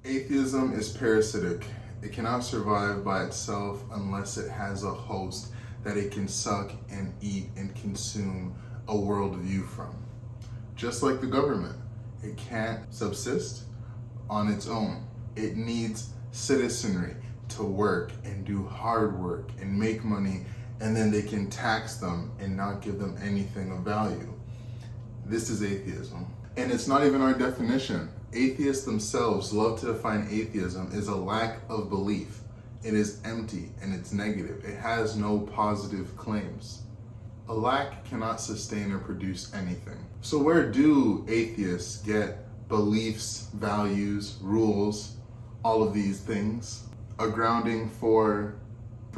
Atheism is parasitic. It cannot survive by itself unless it has a host that it can suck and eat and consume a worldview from. Just like the government, it can't subsist on its own. It needs citizenry to work and do hard work and make money, and then they can tax them and not give them anything of value. This is atheism. And it's not even our definition. Atheists themselves love to define atheism as a lack of belief. It is empty and it's negative. It has no positive claims. A lack cannot sustain or produce anything. So where do atheists get beliefs, values, rules, all of these things? A grounding for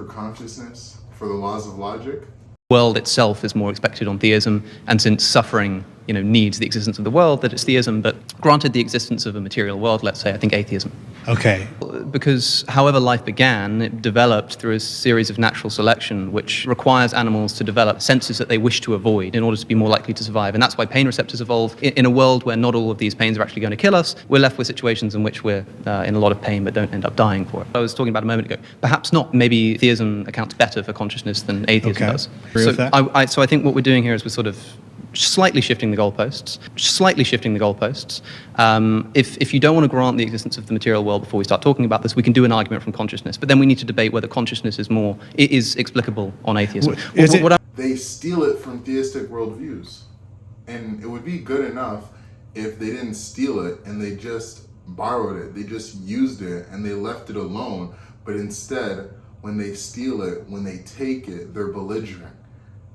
consciousness, for the laws of logic? The world itself is more expected on theism, and since suffering needs the existence of the world, that it's theism, but granted the existence of a material world, let's say, I think atheism. Okay. Because however life began, it developed through a series of natural selection, which requires animals to develop senses that they wish to avoid in order to be more likely to survive. And that's why pain receptors evolve. In a world where not all of these pains are actually going to kill us, we're left with situations in which we're in a lot of pain but don't end up dying for it. I was talking about a moment ago. Perhaps not. Maybe theism accounts better for consciousness than atheism does. Agree with that. So I think what we're doing here is we're sort of slightly shifting the goalposts. If you don't want to grant the existence of the material world before we start talking about this, we can do an argument from consciousness. But then we need to debate whether consciousness is explicable on atheism. They steal it from theistic worldviews. And it would be good enough if they didn't steal it and they just borrowed it. They just used it and they left it alone. But instead, when they steal it, when they take it, they're belligerent.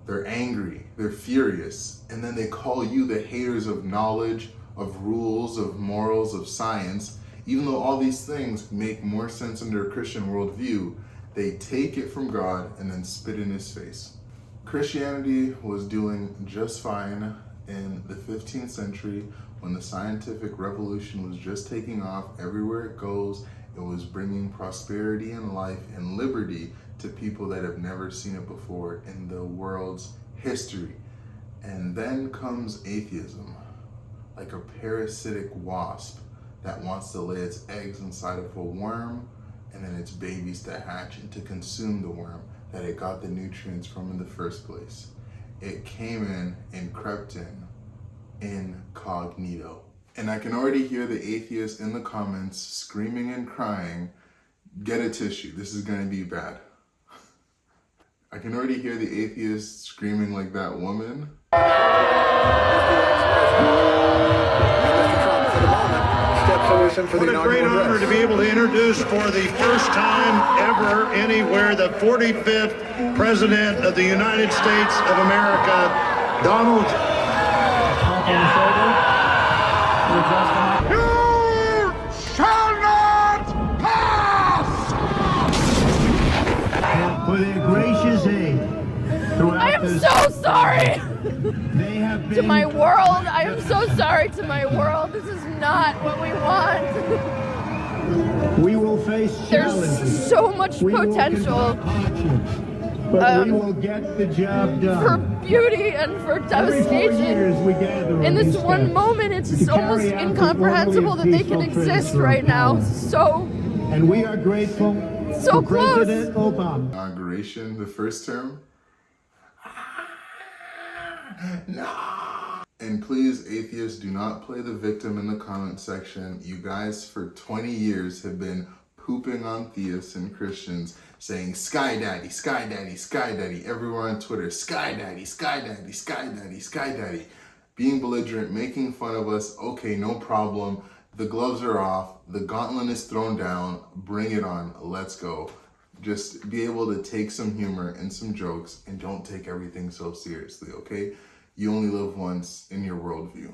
They're angry, they're furious, and then they call you the haters of knowledge, of rules, of morals, of science. Even though all these things make more sense under a Christian worldview, they take it from God and then spit in his face. Christianity was doing just fine in the 15th century when the scientific revolution was just taking off. Everywhere it goes, it was bringing prosperity and life and liberty to people that have never seen it before in the world's history. And then comes atheism, like a parasitic wasp that wants to lay its eggs inside of a worm and then its babies to hatch and to consume the worm that it got the nutrients from in the first place. It came in and crept in incognito. And I can already hear the atheists in the comments screaming and crying, get a tissue, this is gonna be bad. I can already hear the atheists screaming like that woman. What a great honor to be able to introduce for the first time ever anywhere the 45th President of the United States of America, Donald. You shall not pass! For their gracious aid throughout I am so sorry They have been to my world. I am so sorry to my world. This is not what we want. We will face challenges. There's so much We will potential confront hardships, but we will get the job done. for beauty and for Every 4 years devastation. we gather In this these one steps moment, it's to carry almost out the incomprehensible that globally they can peaceful exist transfer of right now. power. So And we are grateful So to close. President Obama. Inauguration, the first term. No. And please, atheists, do not play the victim in the comment section. You guys for 20 years have been pooping on theists and Christians, saying Sky Daddy, Sky Daddy, Sky Daddy, everywhere on Twitter, Sky Daddy, Sky Daddy, Sky Daddy, Sky Daddy. Being belligerent, making fun of us, okay, no problem. The gloves are off, the gauntlet is thrown down, bring it on, let's go. Just be able to take some humor and some jokes and don't take everything so seriously, okay? You only live once in your worldview.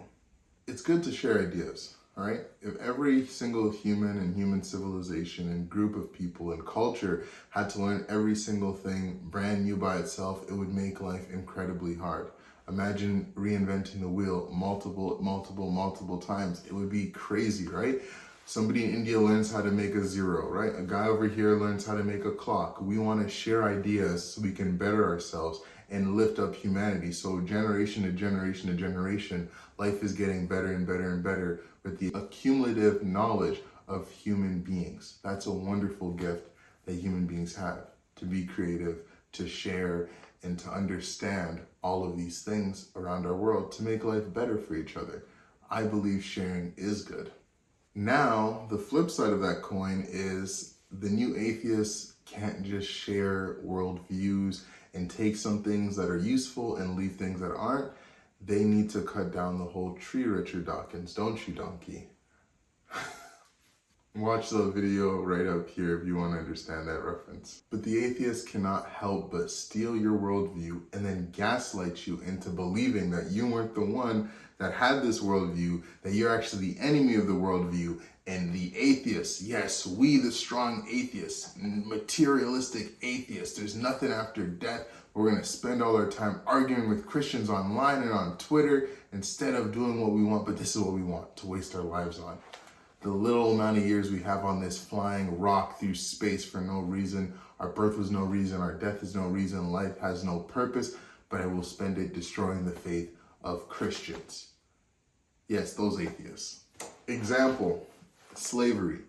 It's good to share ideas, all right? If every single human and human civilization and group of people and culture had to learn every single thing brand new by itself, it would make life incredibly hard. Imagine reinventing the wheel multiple times. It would be crazy, right? Somebody in India learns how to make a zero, right? A guy over here learns how to make a clock. We want to share ideas so we can better ourselves and lift up humanity. So generation to generation to generation, life is getting better and better and better with the accumulative knowledge of human beings. That's a wonderful gift that human beings have, to be creative, to share, and to understand all of these things around our world to make life better for each other. I believe sharing is good. Now, the flip side of that coin is the new atheists can't just share worldviews and take some things that are useful and leave things that aren't. They need to cut down the whole tree, Richard Dawkins, don't you, donkey? Watch the video right up here if you want to understand that reference. But the atheist cannot help but steal your worldview and then gaslight you into believing that you weren't the one that had this worldview, that you're actually the enemy of the worldview, and the atheists, yes, we the strong atheists, materialistic atheists, there's nothing after death. We're going to spend all our time arguing with Christians online and on Twitter instead of doing what we want, but this is what we want to waste our lives on. The little amount of years we have on this flying rock through space for no reason. Our birth was no reason, our death is no reason, life has no purpose, but I will spend it destroying the faith of Christians. Yes, those atheists. Example, slavery.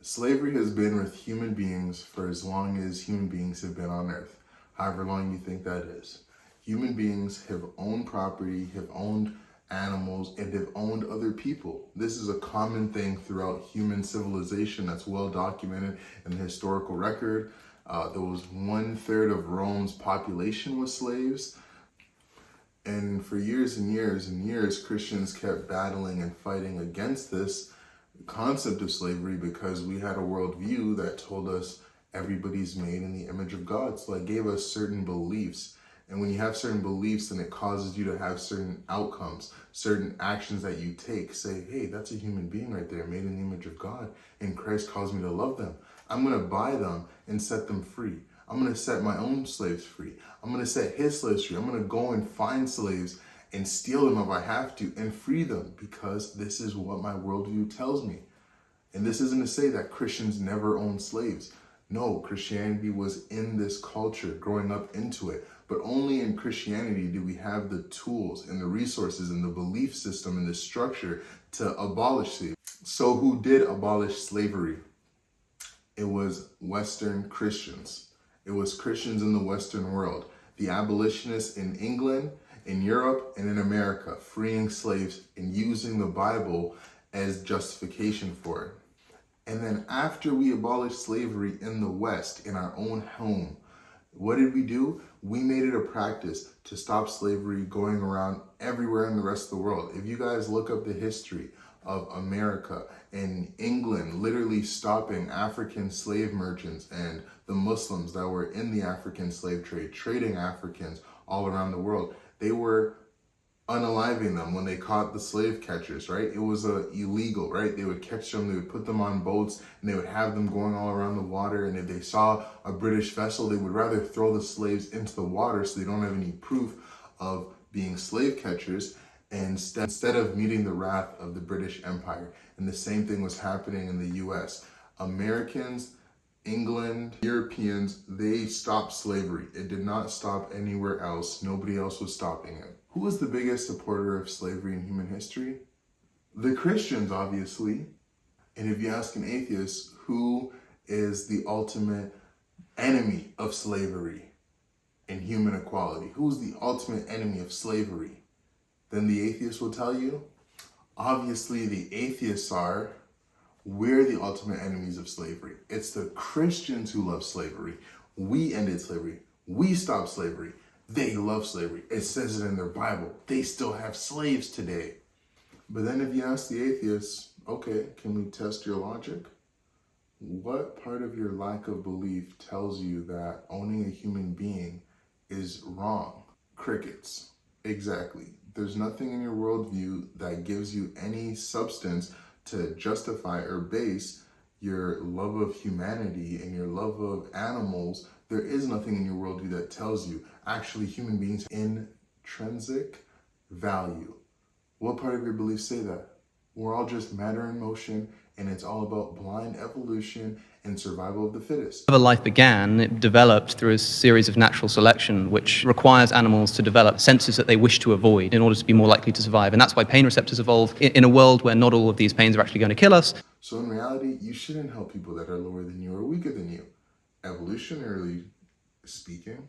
Slavery has been with human beings for as long as human beings have been on earth, however long you think that is. Human beings have owned property, have owned animals, and have owned other people. This is a common thing throughout human civilization that's well documented in the historical record. There was 1/3 of Rome's population was slaves. And for years and years and years, Christians kept battling and fighting against this concept of slavery because we had a worldview that told us everybody's made in the image of God. So that gave us certain beliefs. And when you have certain beliefs, then it causes you to have certain outcomes, certain actions that you take. Say, hey, that's a human being right there, made in the image of God. And Christ calls me to love them. I'm going to buy them and set them free. I'm going to set my own slaves free. I'm going to set his slaves free. I'm going to go and find slaves and steal them if I have to and free them because this is what my worldview tells me. And this isn't to say that Christians never owned slaves. No, Christianity was in this culture, growing up into it. But only in Christianity do we have the tools and the resources and the belief system and the structure to abolish slavery. So who did abolish slavery? It was Western Christians. It was Christians in the Western world. The abolitionists in England, in Europe, and in America, freeing slaves and using the Bible as justification for it. And then after we abolished slavery in the West, in our own home, what did we do? We made it a practice to stop slavery going around everywhere in the rest of the world. If you guys look up the history of America and England literally stopping African slave merchants and the Muslims that were in the African slave trade, trading Africans all around the world, they were unaliving them when they caught the slave catchers, right? It was illegal, right? They would catch them, they would put them on boats, and they would have them going all around the water. And if they saw a British vessel, they would rather throw the slaves into the water so they don't have any proof of being slave catchers, and instead of meeting the wrath of the British Empire. And the same thing was happening in the US. Americans, England, Europeans, they stopped slavery. It did not stop anywhere else. Nobody else was stopping it. Who was the biggest supporter of slavery in human history? The Christians, obviously. And if you ask an atheist, who is the ultimate enemy of slavery and human equality? Who's the ultimate enemy of slavery? Then the atheist will tell you, obviously the atheists are. We're the ultimate enemies of slavery. It's the Christians who love slavery. We ended slavery. We stopped slavery. They love slavery. It says it in their Bible. They still have slaves today. But then if you ask the atheists, okay, can we test your logic? What part of your lack of belief tells you that owning a human being is wrong? Crickets. Exactly. There's nothing in your worldview that gives you any substance to justify or base your love of humanity and your love of animals. There is nothing in your worldview that tells you actually human beings intrinsic value. What part of your beliefs say that? We're all just matter in motion, and it's all about blind evolution and survival of the fittest. Whenever life began, it developed through a series of natural selection, which requires animals to develop senses that they wish to avoid in order to be more likely to survive. And that's why pain receptors evolve in a world where not all of these pains are actually going to kill us. So in reality, you shouldn't help people that are lower than you or weaker than you, evolutionarily speaking.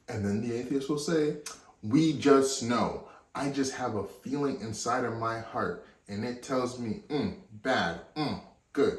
And then the atheist will say, we just know. I just have a feeling inside of my heart, and it tells me, bad, good.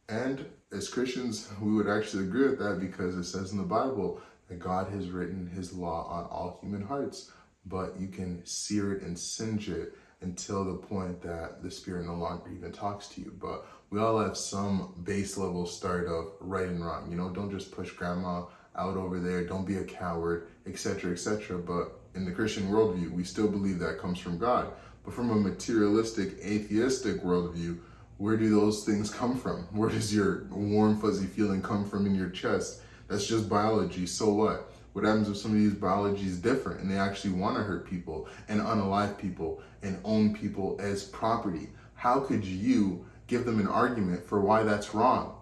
And as Christians, we would actually agree with that because it says in the Bible that God has written his law on all human hearts, but you can sear it and singe it until the point that the Spirit no longer even talks to you. But we all have some base level start of right and wrong. You know, don't just push grandma out over there, don't be a coward, etc., etc. But in the Christian worldview, we still believe that comes from God. But from a materialistic, atheistic worldview, where do those things come from? Where does your warm, fuzzy feeling come from in your chest? That's just biology, so what? What happens if some of these biology is different and they actually want to hurt people and unalive people and own people as property? How could you give them an argument for why that's wrong,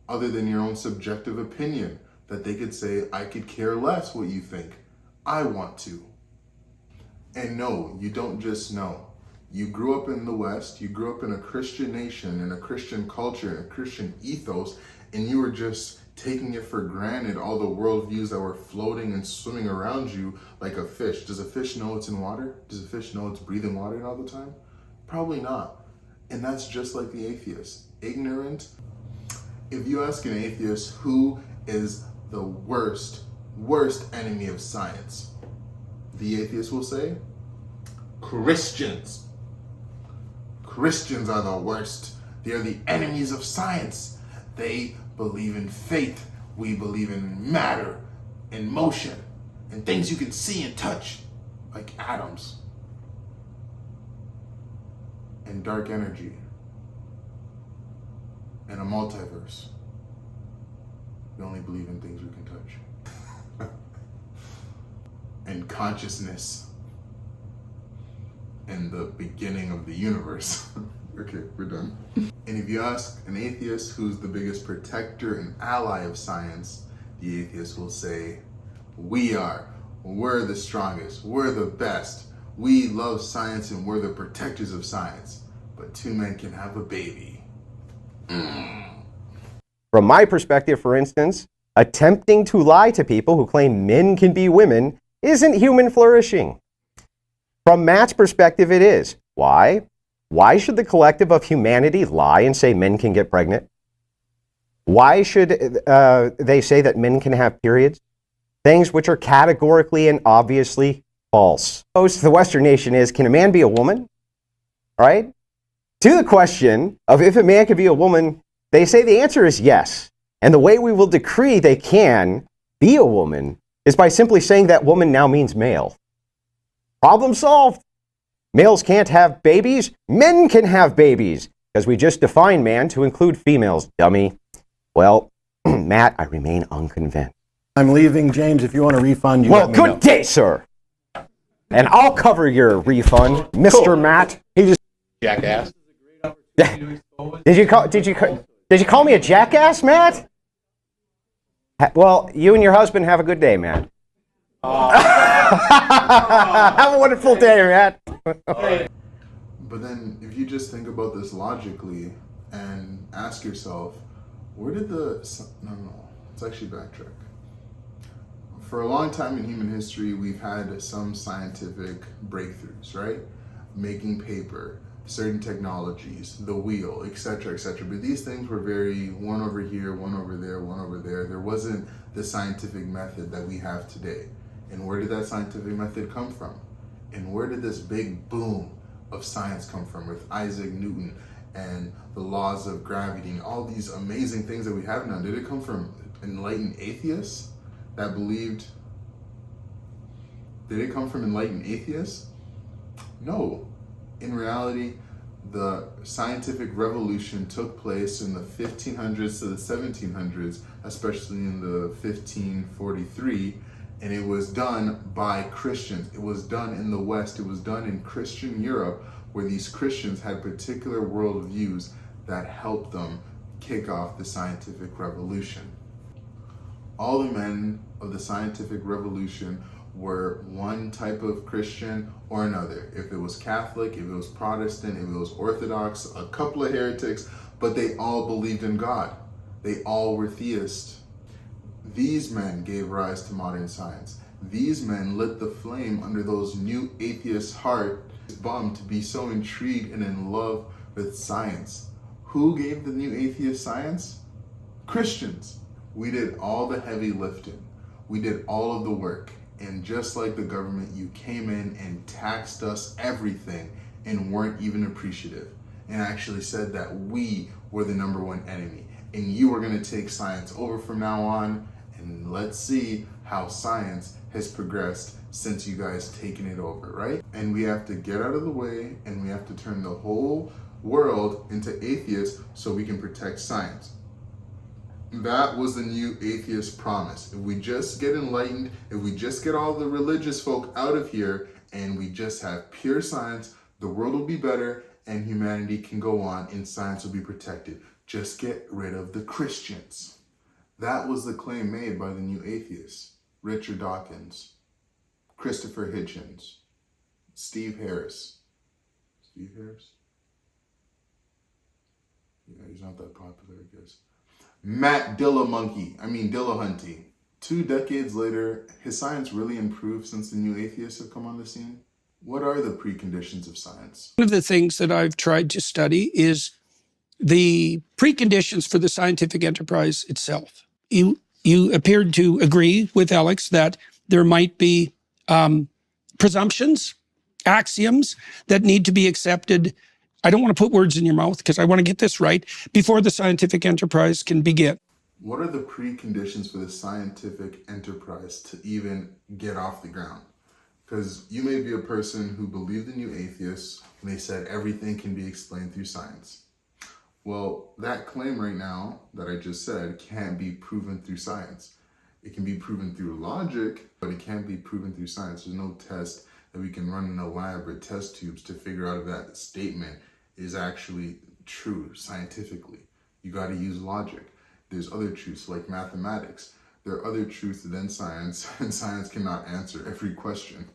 other than your own subjective opinion, that they could say, I could care less what you think. I want to. And no, you don't just know. You grew up in the West, you grew up in a Christian nation, in a Christian culture, in a Christian ethos, and you were just taking it for granted, all the worldviews that were floating and swimming around you like a fish. Does a fish know it's in water? Does a fish know it's breathing water all the time? Probably not. And that's just like the atheist. Ignorant. If you ask an atheist who is the worst enemy of science, the atheist will say, Christians. Christians are the worst. They are the enemies of science. They believe in faith. We believe in matter and motion and things you can see and touch, like atoms and dark energy and a multiverse. We only believe in things we can touch. And consciousness and the beginning of the universe. Okay, we're done. And if you ask an atheist who's the biggest protector and ally of science, the atheist will say, we are. We're the strongest. We're the best. We love science and we're the protectors of science. But two men can have a baby. From my perspective, for instance, attempting to lie to people who claim men can be women isn't human flourishing. From Matt's perspective, it is. Why? Why should the collective of humanity lie and say men can get pregnant? Why should they say that men can have periods? Things which are categorically and obviously false. Most of the Western nation is, can a man be a woman? Right? To the question of if a man can be a woman, they say the answer is yes. And the way we will decree they can be a woman is by simply saying that woman now means male. Problem solved. Males can't have babies. Men can have babies. Because we just defined man to include females, dummy. Well, Matt, I remain unconvinced. I'm leaving, James. If you want a refund, you well, let me know. good day, sir. And I'll cover your refund, Mr. Cool. Matt. He just Jackass. Did you call me a jackass, Matt? Well, you and your husband have a good day, Matt. Have a wonderful day, Matt. But then if you just think about this logically and ask yourself, where did let's actually backtrack. For a long time in human history, we've had some scientific breakthroughs, right? Making paper, certain technologies, the wheel, etc., etc. But these things were very one over here, one over there, one over there. There wasn't the scientific method that we have today. And where did that scientific method come from? And where did this big boom of science come from with Isaac Newton and the laws of gravity and all these amazing things that we have now? Did it come from enlightened atheists that believed? Did it come from enlightened atheists? No. In reality, the scientific revolution took place in the 1500s to the 1700s, especially in the 1543, and it was done by Christians. It was done in the West. It was done in Christian Europe, where these Christians had particular worldviews that helped them kick off the scientific revolution. All the men of the scientific revolution were one type of Christian or another. If it was Catholic, if it was Protestant, if it was Orthodox, a couple of heretics, but they all believed in God. They all were theists. These men gave rise to modern science. These men lit the flame under those new atheist hearts bummed to be so intrigued and in love with science. Who gave the new atheist science? Christians. We did all the heavy lifting. We did all of the work. And just like the government, you came in and taxed us everything and weren't even appreciative. And actually said that we were the number one enemy. And you were going to take science over from now on. And let's see how science has progressed since you guys taken it over, right? And we have to get out of the way and we have to turn the whole world into atheists so we can protect science. That was the new atheist promise. If we just get enlightened, if we just get all the religious folk out of here and we just have pure science, the world will be better and humanity can go on and science will be protected. Just get rid of the Christians. That was the claim made by the new atheists. Richard Dawkins, Christopher Hitchens, Steve Harris. Steve Harris? Yeah, he's not that popular, I guess. Matt Dillahunty. 2 decades later, has science really improved since the new atheists have come on the scene? What are the preconditions of science? One of the things that I've tried to study is the preconditions for the scientific enterprise itself. You appeared to agree with Alex that there might be presumptions, axioms that need to be accepted. I don't want to put words in your mouth because I want to get this right before the scientific enterprise can begin. What are the preconditions for the scientific enterprise to even get off the ground? Because you may be a person who believed the new atheists when they said everything can be explained through science. Well, that claim right now that I just said can't be proven through science. It can be proven through logic, but it can't be proven through science. There's no test that we can run in a lab or test tubes to figure out if that statement is actually true scientifically. You got to use logic. There's other truths like mathematics. There are other truths than science, and science cannot answer every question.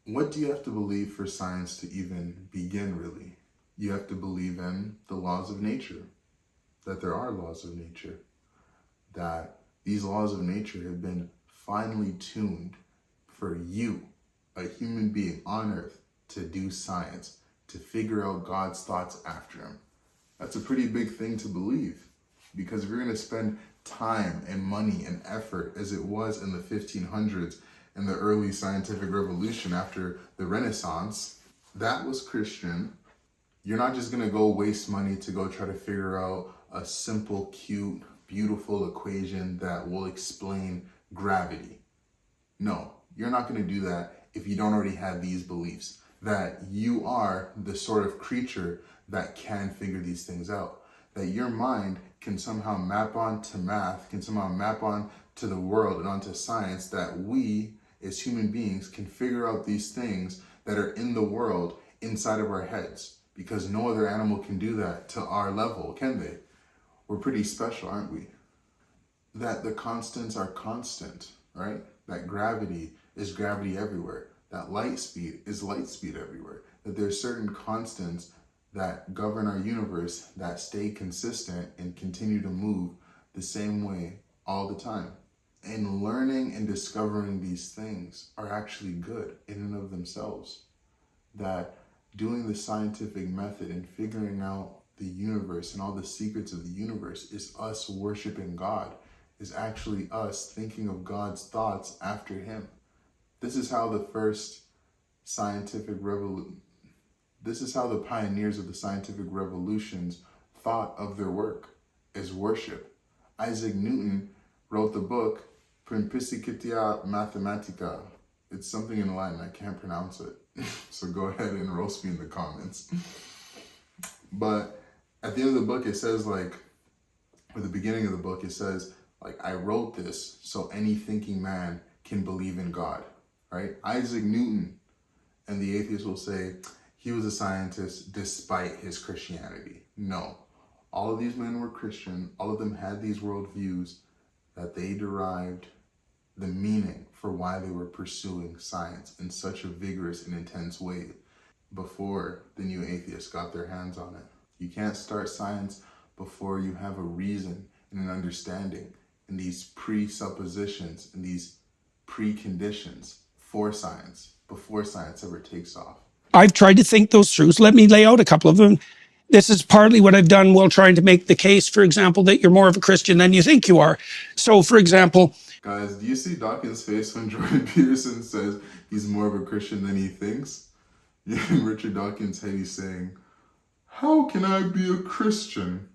What do you have to believe for science to even begin, really? You have to believe in the laws of nature, that there are laws of nature, that these laws of nature have been finely tuned for you, a human being on earth, to do science, to figure out God's thoughts after him. That's a pretty big thing to believe, because if you're going to spend time and money and effort as it was in the 1500s and the early scientific revolution after the Renaissance, that was Christian. You're not just going to go waste money to go try to figure out a simple, cute, beautiful equation that will explain gravity. No, you're not going to do that if you don't already have these beliefs, that you are the sort of creature that can figure these things out, that your mind can somehow map onto math, can somehow map on to the world and onto science, that we as human beings can figure out these things that are in the world inside of our heads, because no other animal can do that to our level, can they? We're pretty special, aren't we? That the constants are constant, right? That gravity is gravity everywhere. That light speed is light speed everywhere. That there's certain constants that govern our universe that stay consistent and continue to move the same way all the time. And learning and discovering these things are actually good in and of themselves. That doing the scientific method and figuring out the universe and all the secrets of the universe is us worshiping God, is actually us thinking of God's thoughts after him. This is how the first scientific revolution, this is how the pioneers of the scientific revolutions thought of their work, as worship. Isaac Newton wrote the book Principia Mathematica. It's something in Latin, I can't pronounce it. So go ahead and roast me in the comments. But at the end of the book, it says or the beginning of the book, it says, I wrote this so any thinking man can believe in God, right? Isaac Newton, and the atheists will say, he was a scientist despite his Christianity. No, all of these men were Christian. All of them had these worldviews that they derived the meaning for why they were pursuing science in such a vigorous and intense way before the new atheists got their hands on it. You can't start science before you have a reason and an understanding and these presuppositions and these preconditions for science before science ever takes off. I've tried to think those through. So let me lay out a couple of them. This is partly what I've done while trying to make the case, for example, that you're more of a Christian than you think you are. So, for example, guys, do you see Dawkins' face when Jordan Peterson says he's more of a Christian than he thinks? Yeah, in Richard Dawkins' head, he's saying, how can I be a Christian?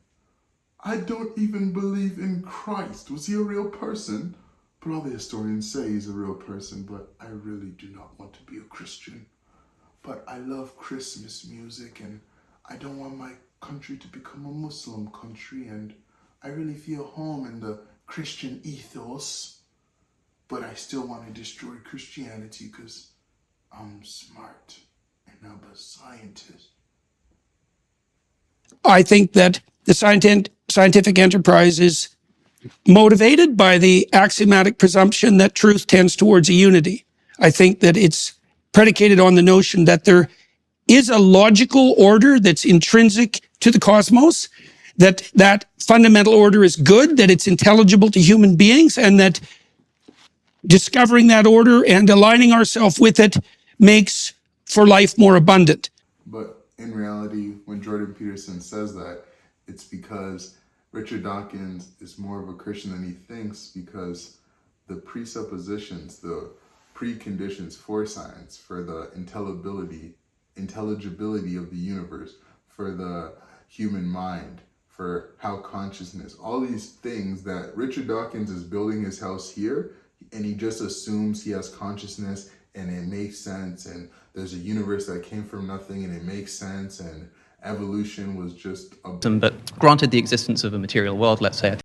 I don't even believe in Christ. Was he a real person? But all the historians say he's a real person, but I really do not want to be a Christian. But I love Christmas music, and I don't want my country to become a Muslim country, and I really feel home in the Christian ethos. But I still want to destroy Christianity because I'm smart and I'm a scientist. I think that the scientific enterprise is motivated by the axiomatic presumption that truth tends towards a unity. I think that it's predicated on the notion that there is a logical order that's intrinsic to the cosmos, that fundamental order is good, that it's intelligible to human beings, and that discovering that order and aligning ourselves with it makes for life more abundant. But in reality, when Jordan Peterson says that, it's because Richard Dawkins is more of a Christian than he thinks, because the presuppositions, the preconditions for science, for the intelligibility of the universe, for the human mind, for how consciousness, all these things that Richard Dawkins is building his house here, and he just assumes he has consciousness and it makes sense, and there's a universe that came from nothing and it makes sense, and evolution was just a... But granted the existence of a material world, let's say,